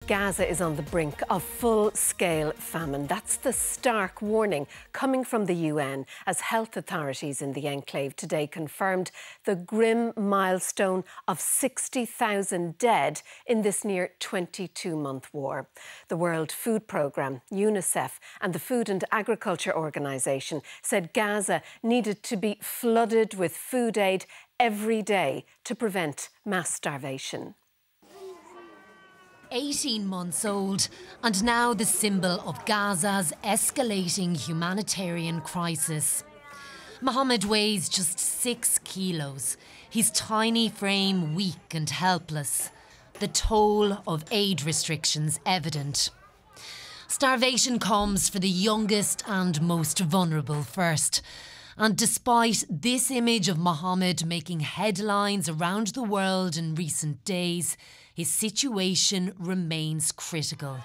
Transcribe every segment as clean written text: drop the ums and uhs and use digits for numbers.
Gaza is on the brink of full-scale famine. That's the stark warning coming from the UN as health authorities in the enclave today confirmed the grim milestone of 60,000 dead in this near 22-month war. The World Food Programme, UNICEF and the Food and Agriculture Organization said Gaza needed to be flooded with food aid every day to prevent mass starvation. 18 months old, and now the symbol of Gaza's escalating humanitarian crisis. Mohammed weighs just 6 kilos, his tiny frame weak and helpless, the toll of aid restrictions evident. Starvation comes for the youngest and most vulnerable first. And despite this image of Mohammed making headlines around the world in recent days, his situation remains critical.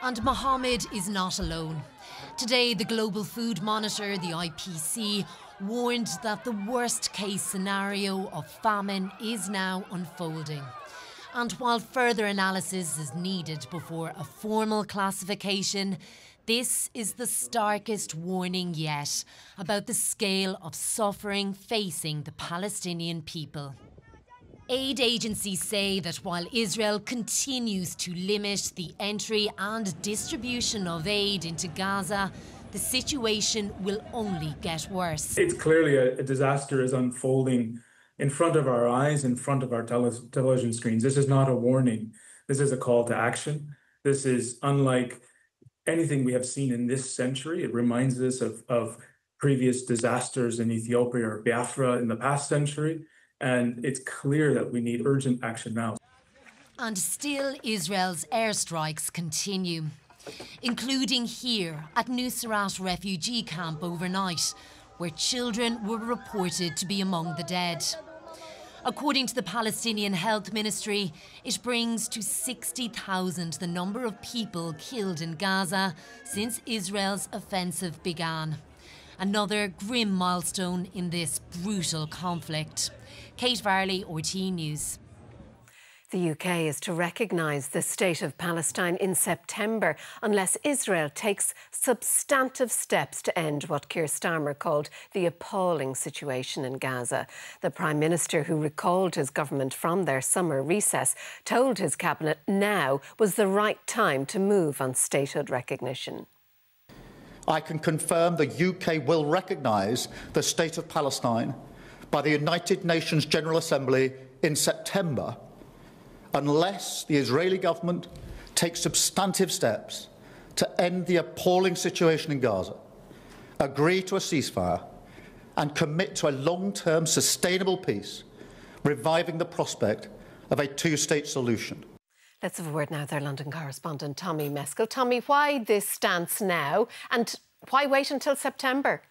And Mohammed is not alone. Today, the Global Food Monitor, the IPC, warned that the worst-case scenario of famine is now unfolding. And while further analysis is needed before a formal classification, this is the starkest warning yet about the scale of suffering facing the Palestinian people. Aid agencies say that while Israel continues to limit the entry and distribution of aid into Gaza, the situation will only get worse. It's clearly a disaster is unfolding in front of our eyes, in front of our television screens. This is not a warning. This is a call to action. This is unlike anything we have seen in this century. It reminds us of previous disasters in Ethiopia or Biafra in the past century. And it's clear that we need urgent action now. And still Israel's airstrikes continue, including here at Nusrat refugee camp overnight, where children were reported to be among the dead. According to the Palestinian Health Ministry, it brings to 60,000 the number of people killed in Gaza since Israel's offensive began. Another grim milestone in this brutal conflict. Kate Varley, RT News. The UK is to recognise the state of Palestine in September unless Israel takes substantive steps to end what Keir Starmer called the appalling situation in Gaza. The Prime Minister, who recalled his government from their summer recess, told his cabinet now was the right time to move on statehood recognition. I can confirm the UK will recognise the state of Palestine by the United Nations General Assembly in September, unless the Israeli government takes substantive steps to end the appalling situation in Gaza, agree to a ceasefire and commit to a long-term sustainable peace, reviving the prospect of a two-state solution. Let's have a word now with our London correspondent, Tommy Meskell. Tommy, why this stance now and why wait until September?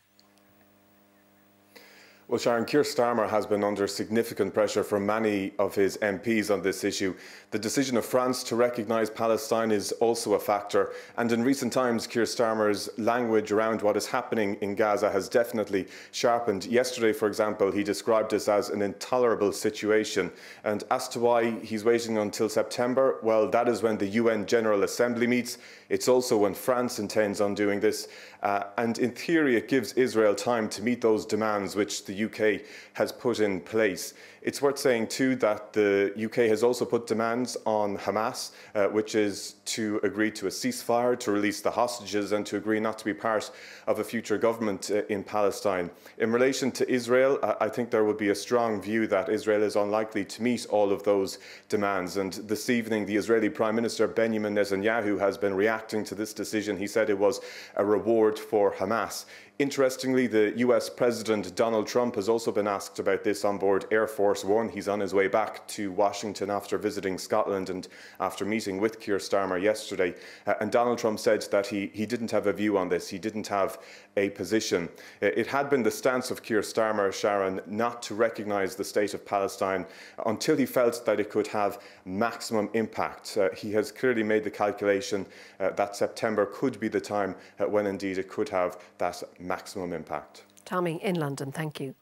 Well, Sharon, Keir Starmer has been under significant pressure from many of his MPs on this issue. The decision of France to recognise Palestine is also a factor. And in recent times, Keir Starmer's language around what is happening in Gaza has definitely sharpened. Yesterday, for example, he described this as an intolerable situation. And as to why he's waiting until September, well, that is when the UN General Assembly meets. It's also when France intends on doing this. And in theory, it gives Israel time to meet those demands which the UK has put in place. It's worth saying too that the UK has also put demands on Hamas, which is to agree to a ceasefire, to release the hostages and to agree not to be part of a future government in Palestine. In relation to Israel, I think there would be a strong view that Israel is unlikely to meet all of those demands. And this evening, the Israeli Prime Minister Benjamin Netanyahu has been reacting to this decision. He said it was a reward for Hamas. Interestingly, the US President Donald Trump has also been asked about this on board Air Force One. He's on his way back to Washington after visiting Scotland and after meeting with Keir Starmer yesterday. And Donald Trump said that he didn't have a view on this. He didn't have a position. It had been the stance of Keir Starmer, Sharon, not to recognise the state of Palestine until he felt that it could have maximum impact. He has clearly made the calculation that September could be the time when indeed it could have that maximum impact. Tommy in London, thank you.